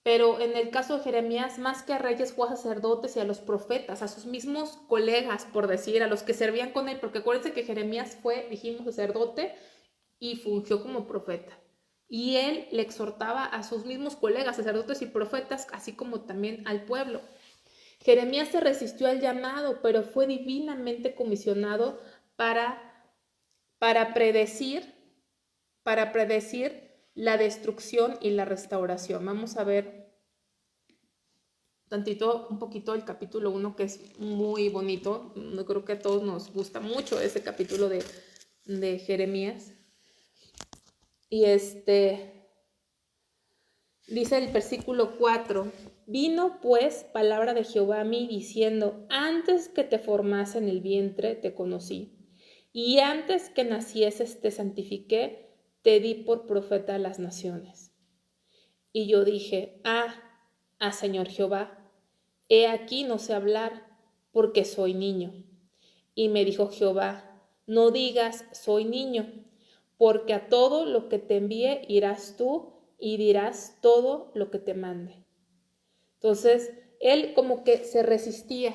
Pero en el caso de Jeremías, más que a reyes, fue a sacerdotes y a los profetas, a sus mismos colegas, por decir, a los que servían con él, porque acuérdense que Jeremías fue, dijimos, sacerdote y fungió como profeta. Y él le exhortaba a sus mismos colegas, sacerdotes y profetas, así como también al pueblo. Jeremías se resistió al llamado, pero fue divinamente comisionado para predecir la destrucción y la restauración. Vamos a ver un poquito el capítulo 1, que es muy bonito. Yo creo que a todos nos gusta mucho ese capítulo de Jeremías. Y dice el versículo 4, vino pues palabra de Jehová a mí diciendo, antes que te formase en el vientre te conocí, y antes que nacieses te santifiqué, te di por profeta a las naciones. Y yo dije, Señor Jehová, he aquí no sé hablar, porque soy niño. Y me dijo Jehová, no digas soy niño, porque a todo lo que te envíe irás tú y dirás todo lo que te mande. Entonces, él como que se resistía.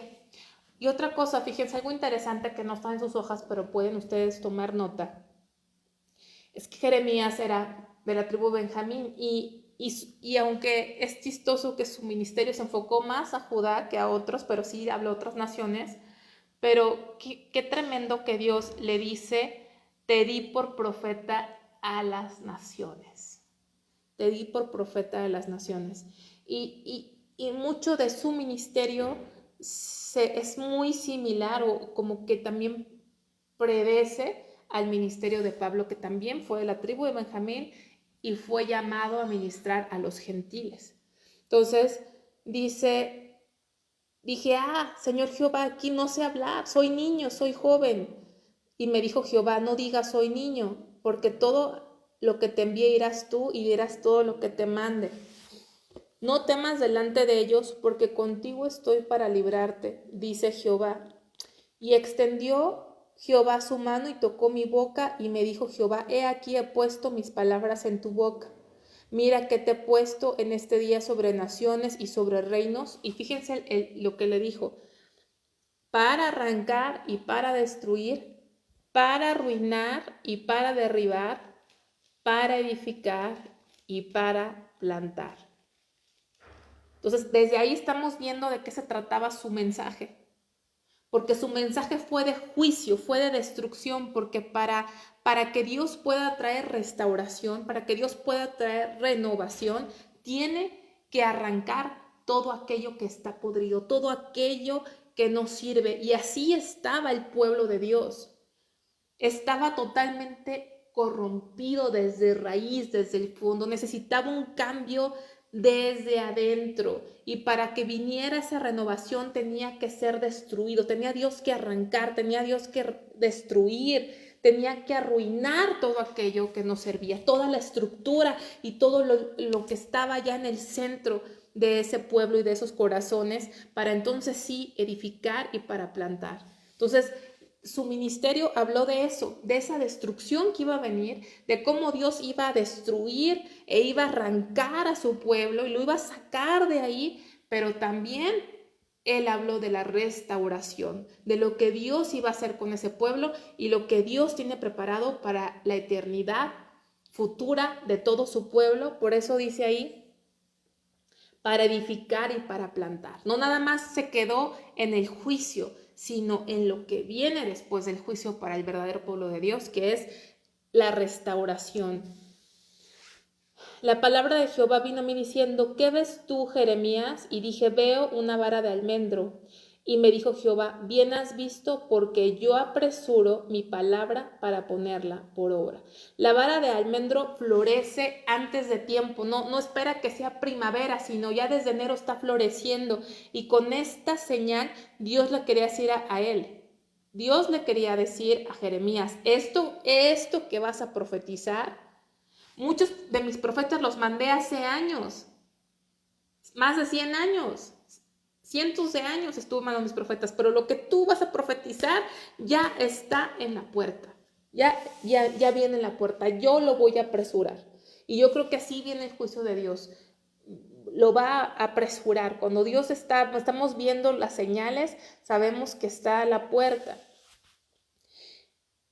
Y otra cosa, fíjense, algo interesante que no está en sus hojas, pero pueden ustedes tomar nota, es que Jeremías era de la tribu de Benjamín y aunque es chistoso que su ministerio se enfocó más a Judá que a otros, pero sí habló a otras naciones, pero qué tremendo que Dios le dice, te di por profeta a las naciones. Te di por profeta a las naciones. Y mucho de su ministerio es muy similar o como que también predece al ministerio de Pablo, que también fue de la tribu de Benjamín y fue llamado a ministrar a los gentiles. Entonces dije, Señor Jehová, aquí no sé hablar, soy niño, soy joven. Y me dijo Jehová, no digas soy niño, porque todo lo que te envíe irás tú y dirás todo lo que te mande. No temas delante de ellos, porque contigo estoy para librarte, dice Jehová. Y extendió Jehová su mano y tocó mi boca, y me dijo Jehová, he aquí he puesto mis palabras en tu boca. Mira que te he puesto en este día sobre naciones y sobre reinos. Y fíjense lo que le dijo, para arrancar y para destruir, para arruinar y para derribar, para edificar y para plantar. Entonces, desde ahí estamos viendo de qué se trataba su mensaje. Porque su mensaje fue de juicio, fue de destrucción, porque para que Dios pueda traer restauración, para que Dios pueda traer renovación, tiene que arrancar todo aquello que está podrido, todo aquello que no sirve. Y así estaba el pueblo de Dios. Estaba totalmente corrompido desde raíz, desde el fondo. Necesitaba un cambio desde adentro, y para que viniera esa renovación tenía que ser destruido, tenía Dios que arrancar, tenía Dios que destruir, tenía que arruinar todo aquello que no servía, toda la estructura y todo lo que estaba ya en el centro de ese pueblo y de esos corazones, para entonces sí edificar y para plantar. Entonces, su ministerio habló de eso, de esa destrucción que iba a venir, de cómo Dios iba a destruir e iba a arrancar a su pueblo y lo iba a sacar de ahí, pero también él habló de la restauración, de lo que Dios iba a hacer con ese pueblo y lo que Dios tiene preparado para la eternidad futura de todo su pueblo. Por eso dice ahí, para edificar y para plantar. No nada más se quedó en el juicio, sino en lo que viene después del juicio para el verdadero pueblo de Dios, que es la restauración. la palabra de Jehová vino a mí diciendo, ¿qué ves tú, Jeremías? Y dije, veo una vara de almendro. Y me dijo Jehová, bien has visto, porque yo apresuro mi palabra para ponerla por obra. La vara de almendro florece antes de tiempo, no espera que sea primavera, sino ya desde enero está floreciendo. Y con esta señal Dios le quería decir a él. Dios le quería decir a Jeremías, esto que vas a profetizar, muchos de mis profetas los mandé hace años, más de 100 años. Cientos de años estuve mandando mis profetas, pero lo que tú vas a profetizar ya está en la puerta. Ya viene en la puerta. Yo lo voy a apresurar. Y yo creo que así viene el juicio de Dios. Lo va a apresurar. Cuando Dios estamos viendo las señales, sabemos que está a la puerta.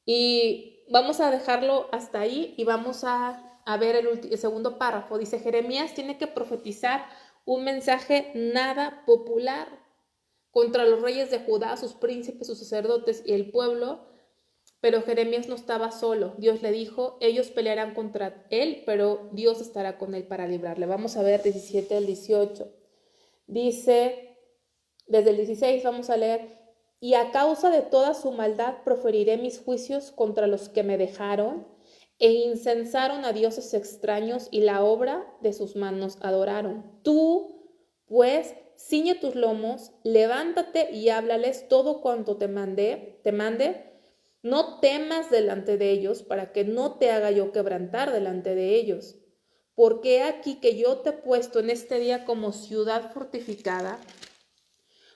Y vamos a dejarlo hasta ahí y vamos a ver el segundo párrafo. Dice, Jeremías tiene que profetizar un mensaje nada popular contra los reyes de Judá, sus príncipes, sus sacerdotes y el pueblo, pero Jeremías no estaba solo. Dios le dijo, ellos pelearán contra él, pero Dios estará con él para librarle. Vamos a ver 17 al 18. Dice, desde el 16 vamos a leer, y a causa de toda su maldad proferiré mis juicios contra los que me dejaron e incensaron a dioses extraños y la obra de sus manos adoraron. Tú, pues, ciñe tus lomos, levántate y háblales todo cuanto te mande. No temas delante de ellos, para que no te haga yo quebrantar delante de ellos. Porque he aquí que yo te he puesto en este día como ciudad fortificada,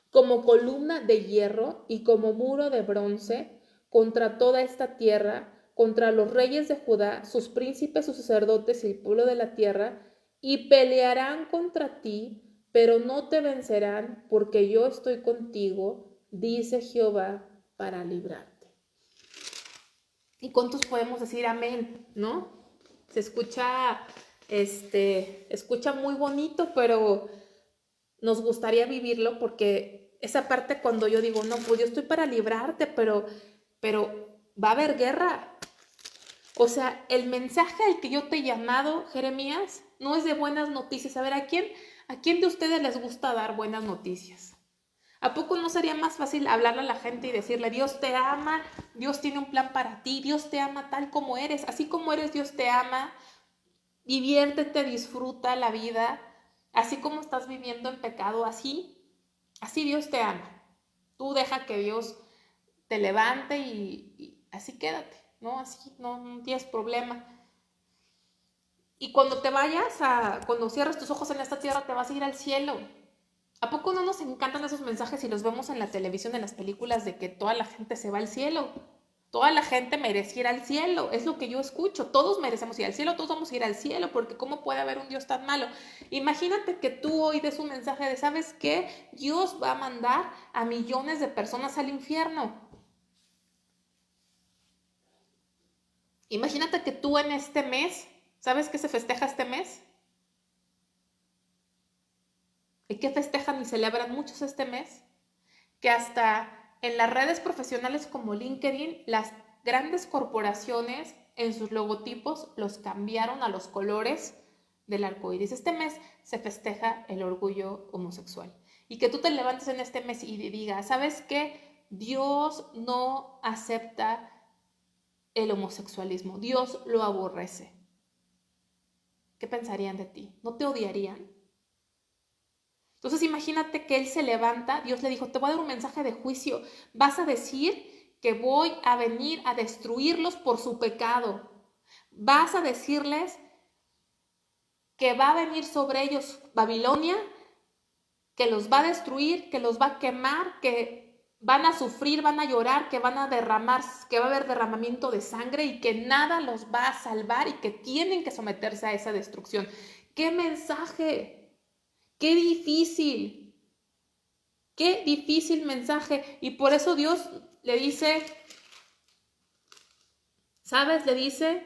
como columna de hierro y como muro de bronce contra toda esta tierra, contra los reyes de Judá, sus príncipes, sus sacerdotes y el pueblo de la tierra, y pelearán contra ti, pero no te vencerán, porque yo estoy contigo, dice Jehová, para librarte. ¿Y cuántos podemos decir amén? ¿No? Se escucha muy bonito, pero nos gustaría vivirlo, porque esa parte cuando yo digo, no, pues yo estoy para librarte, pero va a haber guerra. O sea, el mensaje al que yo te he llamado, Jeremías, no es de buenas noticias. A ver, ¿a quién de ustedes les gusta dar buenas noticias? ¿A poco no sería más fácil hablarle a la gente y decirle, Dios te ama, Dios tiene un plan para ti, Dios te ama tal como eres, así como eres, Dios te ama, diviértete, disfruta la vida, así como estás viviendo en pecado, así Dios te ama. Tú deja que Dios te levante y así quédate, ¿no? Así no tienes problema. Y cuando te vayas, cuando cierres tus ojos en esta tierra, te vas a ir al cielo. ¿A poco no nos encantan esos mensajes y los vemos en la televisión, en las películas, de que toda la gente se va al cielo? Toda la gente merece ir al cielo, es lo que yo escucho. Todos merecemos ir al cielo, todos vamos a ir al cielo, porque ¿cómo puede haber un Dios tan malo? Imagínate que tú hoy des un mensaje de, ¿sabes qué? Dios va a mandar a millones de personas al infierno. Imagínate que tú en este mes, ¿sabes qué se festeja este mes? ¿Y qué festejan y celebran muchos este mes? Que hasta en las redes profesionales como LinkedIn, las grandes corporaciones en sus logotipos los cambiaron a los colores del arco iris. Este mes se festeja el orgullo homosexual. Y que tú te levantes en este mes y digas, ¿sabes qué? Dios no acepta el homosexualismo. Dios lo aborrece. ¿Qué pensarían de ti? ¿No te odiarían? Entonces imagínate que él se levanta, Dios le dijo, te voy a dar un mensaje de juicio, vas a decir que voy a venir a destruirlos por su pecado, vas a decirles que va a venir sobre ellos Babilonia, que los va a destruir, que los va a quemar, que van a sufrir, van a llorar, que van a derramar, que va a haber derramamiento de sangre y que nada los va a salvar y que tienen que someterse a esa destrucción. ¡Qué mensaje! ¡Qué difícil! ¡Qué difícil mensaje! Y por eso Dios le dice, ¿sabes? Le dice,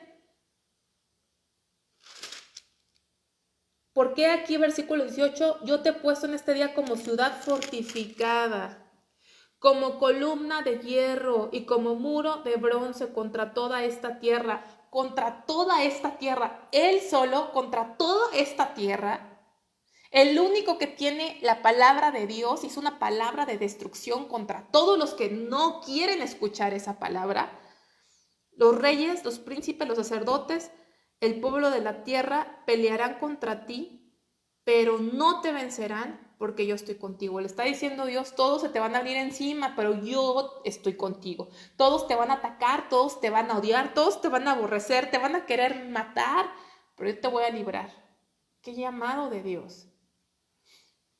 ¿por qué aquí versículo 18? Yo te he puesto en este día como ciudad fortificada, como columna de hierro y como muro de bronce contra toda esta tierra. contra toda esta tierra, él solo contra toda esta tierra. El único que tiene la palabra de Dios es una palabra de destrucción contra todos los que no quieren escuchar esa palabra. Los reyes, los príncipes, los sacerdotes, el pueblo de la tierra pelearán contra ti, pero no te vencerán porque yo estoy contigo. Le está diciendo Dios, todos se te van a venir encima, pero yo estoy contigo. Todos te van a atacar, todos te van a odiar, todos te van a aborrecer, te van a querer matar, pero yo te voy a librar. ¡Qué llamado de Dios!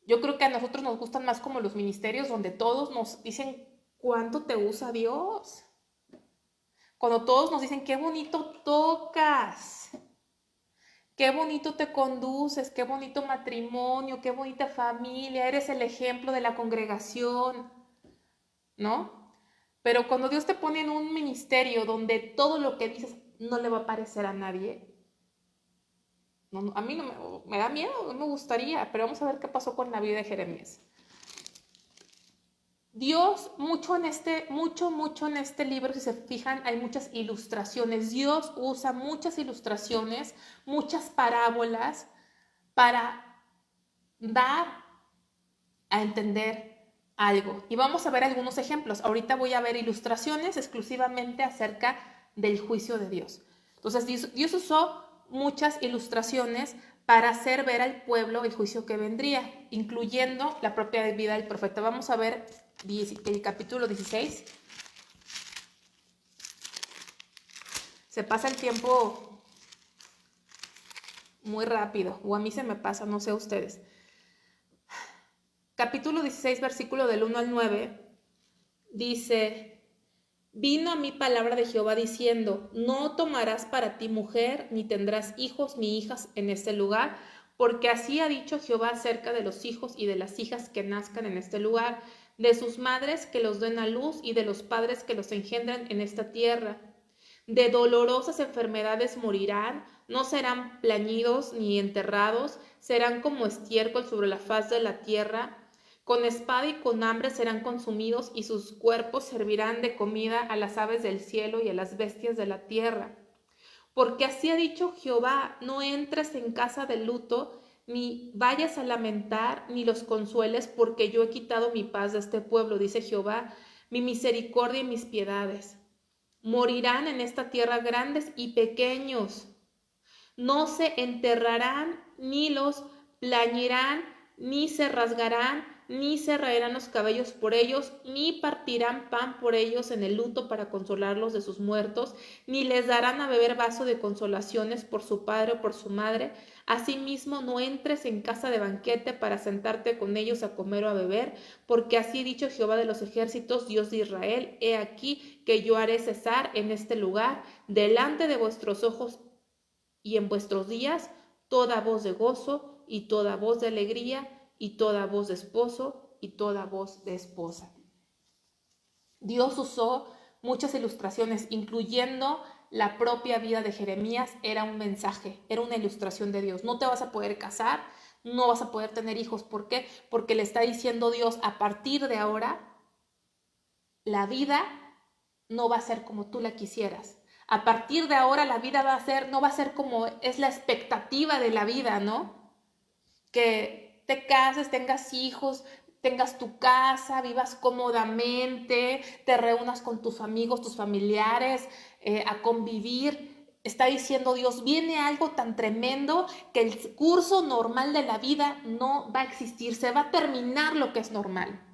Yo creo que a nosotros nos gustan más como los ministerios donde todos nos dicen cuánto te usa Dios. Cuando todos nos dicen qué bonito tocas, qué bonito te conduces, qué bonito matrimonio, qué bonita familia, eres el ejemplo de la congregación, ¿no? Pero cuando Dios te pone en un ministerio donde todo lo que dices no le va a parecer a nadie, no, a mí no me da miedo, no me gustaría, pero vamos a ver qué pasó con la vida de Jeremías. Dios, mucho en este libro, si se fijan, hay muchas ilustraciones. Dios usa muchas ilustraciones, muchas parábolas para dar a entender algo. Y vamos a ver algunos ejemplos. Ahorita voy a ver ilustraciones exclusivamente acerca del juicio de Dios. Entonces, Dios usó muchas ilustraciones para hacer ver al pueblo el juicio que vendría, incluyendo la propia vida del profeta. Vamos a ver el capítulo 16. Se pasa el tiempo muy rápido, o a mí se me pasa, no sé ustedes. Capítulo 16, versículo del 1 al 9, dice: vino a mí palabra de Jehová diciendo, no tomarás para ti mujer, ni tendrás hijos ni hijas en este lugar, porque así ha dicho Jehová acerca de los hijos y de las hijas que nazcan en este lugar, de sus madres que los den a luz y de los padres que los engendran en esta tierra. De dolorosas enfermedades morirán, no serán plañidos ni enterrados, serán como estiércol sobre la faz de la tierra. Con espada y con hambre serán consumidos, y sus cuerpos servirán de comida a las aves del cielo y a las bestias de la tierra. Porque así ha dicho Jehová, no entres en casa de luto, ni vayas a lamentar, ni los consueles, porque yo he quitado mi paz de este pueblo, dice Jehová, mi misericordia y mis piedades. Morirán en esta tierra grandes y pequeños. No se enterrarán, ni los plañirán, ni se rasgarán, ni se raerán los cabellos por ellos, ni partirán pan por ellos en el luto para consolarlos de sus muertos, ni les darán a beber vaso de consolaciones por su padre o por su madre. Asimismo, no entres en casa de banquete para sentarte con ellos a comer o a beber, porque así ha dicho Jehová de los ejércitos, Dios de Israel: he aquí que yo haré cesar en este lugar, delante de vuestros ojos y en vuestros días, toda voz de gozo y toda voz de alegría y toda voz de esposo y toda voz de esposa. Dios usó muchas ilustraciones, incluyendo la propia vida de Jeremías. Era un mensaje, era una ilustración de Dios. No te vas a poder casar, no vas a poder tener hijos. ¿Por qué? Porque le está diciendo Dios, a partir de ahora, la vida no va a ser como tú la quisieras. A partir de ahora la vida no va a ser como es la expectativa de la vida, ¿no? Que te cases, tengas hijos, tengas tu casa, vivas cómodamente, te reúnas con tus amigos, tus familiares, a convivir. Está diciendo Dios, viene algo tan tremendo que el curso normal de la vida no va a existir, se va a terminar lo que es normal.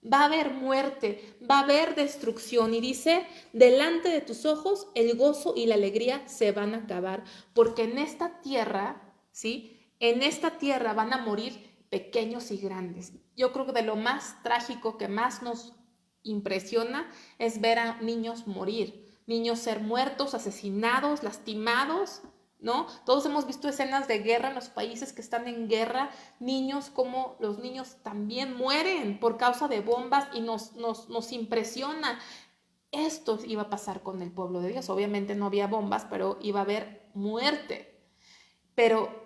Va a haber muerte, va a haber destrucción. Y dice, delante de tus ojos el gozo y la alegría se van a acabar. Porque en esta tierra, ¿sí? En esta tierra van a morir pequeños y grandes. Yo creo que de lo más trágico que más nos impresiona es ver a niños morir. Niños ser muertos, asesinados, lastimados, ¿no? Todos hemos visto escenas de guerra en los países que están en guerra, niños como los niños también mueren por causa de bombas y nos impresiona. Esto iba a pasar con el pueblo de Dios. Obviamente no había bombas, pero iba a haber muerte. Pero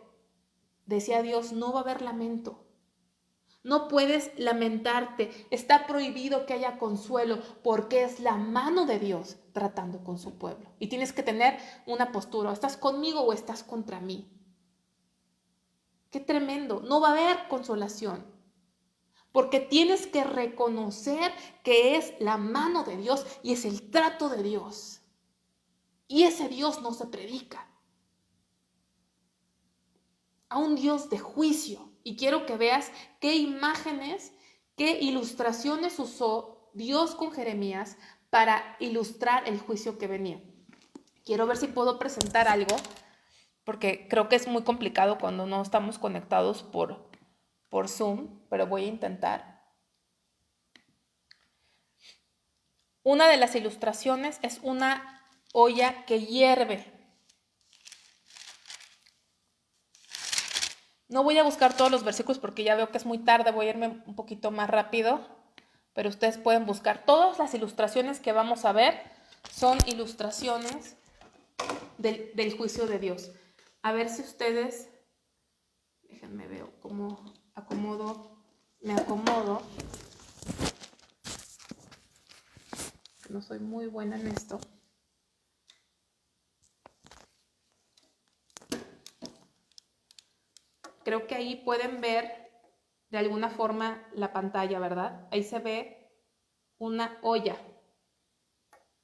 decía Dios, no va a haber lamento, No puedes lamentarte. Está prohibido que haya consuelo porque es la mano de Dios tratando con su pueblo. Y tienes que tener una postura. ¿Estás conmigo o estás contra mí? Qué tremendo. No va a haber consolación. Porque tienes que reconocer que es la mano de Dios y es el trato de Dios. Y ese Dios no se predica. A un Dios de juicio. Y quiero que veas qué imágenes, qué ilustraciones usó Dios con Jeremías para ilustrar el juicio que venía. Quiero ver si puedo presentar algo, porque creo que es muy complicado cuando no estamos conectados por Zoom, pero voy a intentar. Una de las ilustraciones es una olla que hierve. No voy a buscar todos los versículos porque ya veo que es muy tarde, voy a irme un poquito más rápido, pero ustedes pueden buscar. Todas las ilustraciones que vamos a ver son ilustraciones del juicio de Dios. A ver si ustedes, déjenme ver cómo me acomodo. No soy muy buena en esto. Creo que ahí pueden ver de alguna forma la pantalla, ¿verdad? Ahí se ve una olla.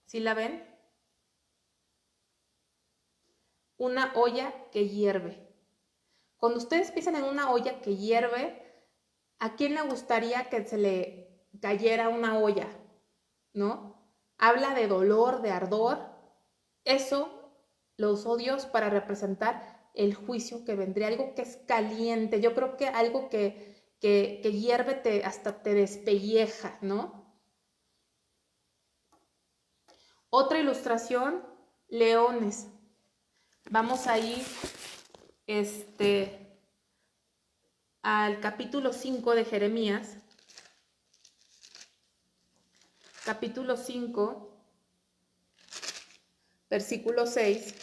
¿Sí la ven? Una olla que hierve. Cuando ustedes piensan en una olla que hierve, ¿a quién le gustaría que se le cayera una olla? ¿No? Habla de dolor, de ardor. Eso lo usó Dios para representar el juicio que vendría, algo que es caliente. Yo creo que algo que hierve hasta te despelleja, ¿no? Otra ilustración, leones. Vamos a ir al capítulo 5 de Jeremías. Capítulo 5, versículo 6.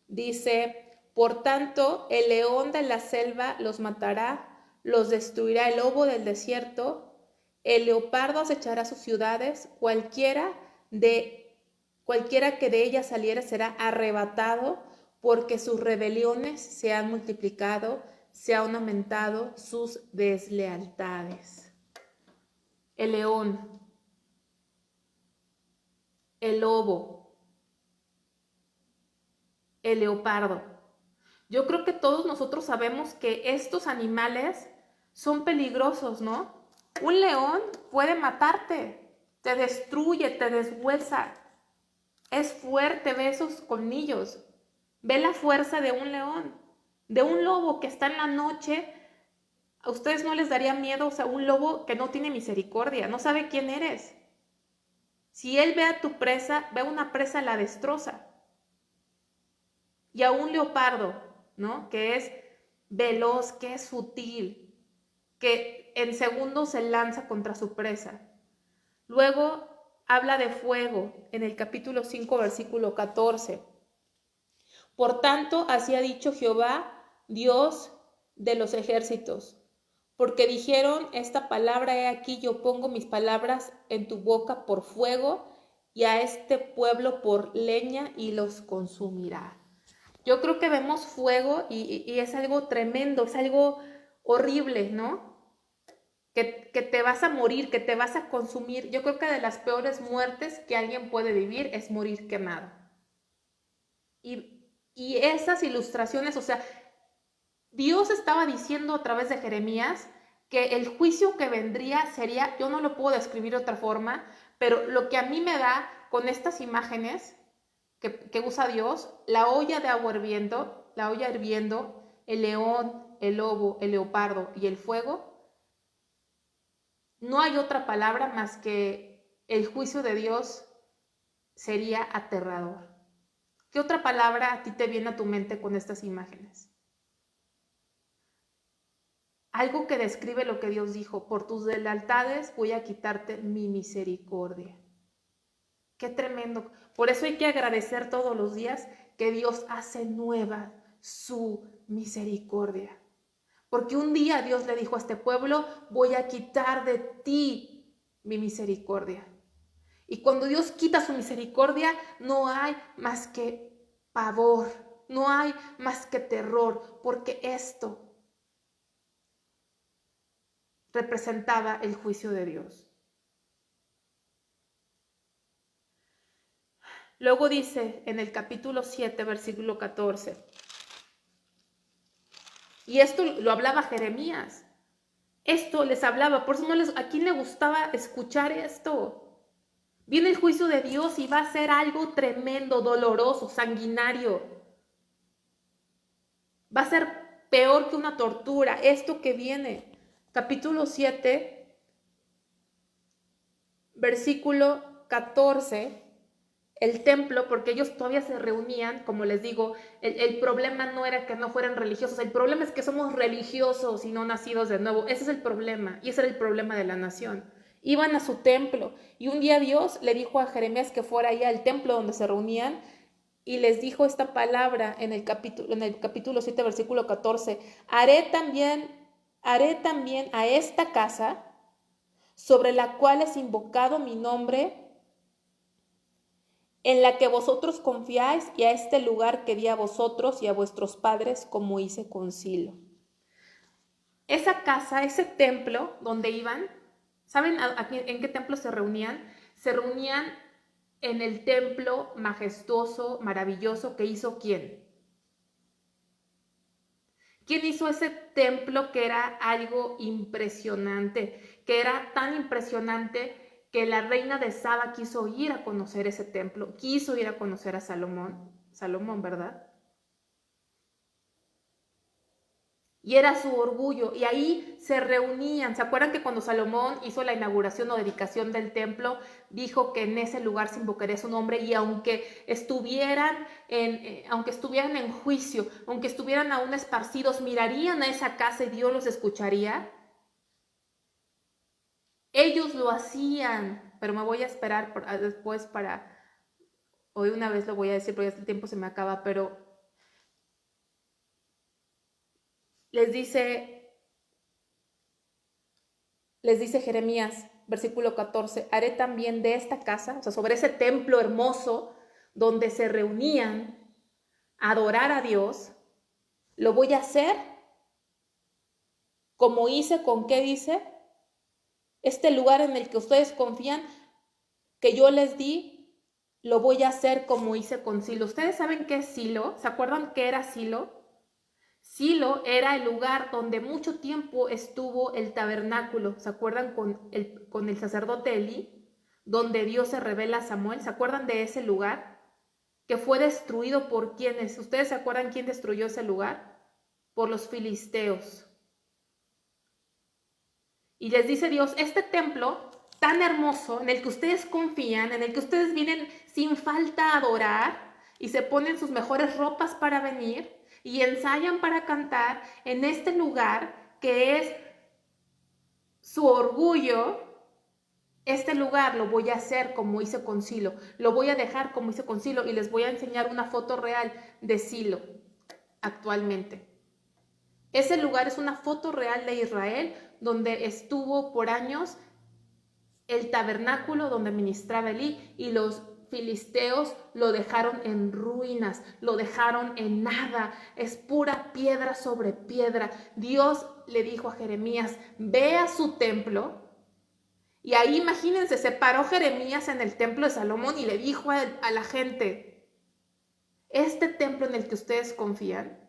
Dice, por tanto, el león de la selva los matará, los destruirá el lobo del desierto, el leopardo acechará sus ciudades, cualquiera que de ellas saliere será arrebatado, porque sus rebeliones se han multiplicado, se han aumentado sus deslealtades. El león, el lobo, el leopardo. Yo creo que todos nosotros sabemos que estos animales son peligrosos, ¿no? Un león puede matarte, te destruye, te deshuesa. Es fuerte, ve esos colmillos. Ve la fuerza de un león, de un lobo que está en la noche. ¿A ustedes no les daría miedo? O sea, un lobo que no tiene misericordia, no sabe quién eres. Si él ve a tu presa, ve a una presa, la destroza. Y a un leopardo, ¿no? Que es veloz, que es sutil, que en segundos se lanza contra su presa. Luego habla de fuego en el capítulo 5, versículo 14. Por tanto, así ha dicho Jehová, Dios de los ejércitos, porque dijeron esta palabra, he aquí yo pongo mis palabras en tu boca por fuego y a este pueblo por leña y los consumirá. Yo creo que vemos fuego y es algo tremendo, es algo horrible, ¿no? Que te vas a morir, que te vas a consumir. Yo creo que de las peores muertes que alguien puede vivir es morir quemado. Y esas ilustraciones, o sea, Dios estaba diciendo a través de Jeremías que el juicio que vendría sería, yo no lo puedo describir de otra forma, pero lo que a mí me da con estas imágenes que usa Dios, la olla de agua hirviendo, el león, el lobo, el leopardo y el fuego, no hay otra palabra más que el juicio de Dios sería aterrador. ¿Qué otra palabra a ti te viene a tu mente con estas imágenes? Algo que describe lo que Dios dijo, por tus deslealtades voy a quitarte mi misericordia. Qué tremendo. Por eso hay que agradecer todos los días que Dios hace nueva su misericordia. Porque un día Dios le dijo a este pueblo, voy a quitar de ti mi misericordia. Y cuando Dios quita su misericordia, no hay más que pavor, no hay más que terror, porque esto representaba el juicio de Dios. Luego dice en el capítulo 7, versículo 14, y esto lo hablaba Jeremías, esto les hablaba, por eso ¿a quién le gustaba escuchar esto? Viene el juicio de Dios y va a ser algo tremendo, doloroso, sanguinario. Va a ser peor que una tortura, esto que viene. Capítulo 7, versículo 14, el templo, porque ellos todavía se reunían, como les digo, el problema no era que no fueran religiosos, el problema es que somos religiosos y no nacidos de nuevo. Ese es el problema, y ese era el problema de la nación. Iban a su templo, y un día Dios le dijo a Jeremías que fuera ahí al templo donde se reunían, y les dijo esta palabra en el capítulo 7, versículo 14, haré también a esta casa, sobre la cual es invocado mi nombre, en la que vosotros confiáis, y a este lugar que di a vosotros y a vuestros padres, como hice con Silo. Esa casa, ese templo donde iban, ¿saben en qué templo se reunían? Se reunían en el templo majestuoso, maravilloso que hizo ¿quién? ¿Quién hizo ese templo que era algo impresionante? Que era tan impresionante que la reina de Saba quiso ir a conocer ese templo, quiso ir a conocer a Salomón, ¿verdad? Y era su orgullo, y ahí se reunían. ¿Se acuerdan que cuando Salomón hizo la inauguración o dedicación del templo, dijo que en ese lugar se invocaría su nombre, y aunque estuvieran en juicio, aunque estuvieran aún esparcidos, mirarían a esa casa y Dios los escucharía? Ellos lo hacían, pero me voy a esperar después para, hoy una vez lo voy a decir, porque ya el tiempo se me acaba, pero les dice Jeremías, versículo 14, haré también de esta casa, o sea, sobre ese templo hermoso donde se reunían a adorar a Dios, lo voy a hacer como hice con, ¿qué dice? Este lugar en el que ustedes confían, que yo les di, lo voy a hacer como hice con Silo. ¿Ustedes saben qué es Silo? ¿Se acuerdan qué era Silo? Silo era el lugar donde mucho tiempo estuvo el tabernáculo. ¿Se acuerdan con el sacerdote Elí? Donde Dios se revela a Samuel. ¿Se acuerdan de ese lugar? Que fue destruido por ¿quiénes? ¿Ustedes se acuerdan quién destruyó ese lugar? Por los filisteos. Y les dice Dios, este templo tan hermoso, en el que ustedes confían, en el que ustedes vienen sin falta a adorar y se ponen sus mejores ropas para venir y ensayan para cantar en este lugar que es su orgullo, este lugar lo voy a hacer como hice con Silo, lo voy a dejar como hice con Silo, y les voy a enseñar una foto real de Silo actualmente. Ese lugar es una foto real de Israel donde estuvo por años el tabernáculo donde ministraba Elí, y los filisteos lo dejaron en ruinas, lo dejaron en nada, es pura piedra sobre piedra. Dios le dijo a Jeremías, ve a su templo, y ahí imagínense, se paró Jeremías en el templo de Salomón y le dijo a la gente, este templo en el que ustedes confían,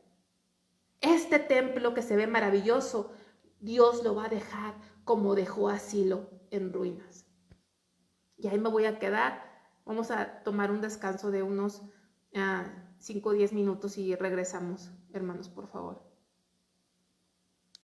este templo que se ve maravilloso, Dios lo va a dejar como dejó a Silo, en ruinas. Y ahí me voy a quedar. Vamos a tomar un descanso de unos 5 o 10 minutos y regresamos, hermanos, por favor.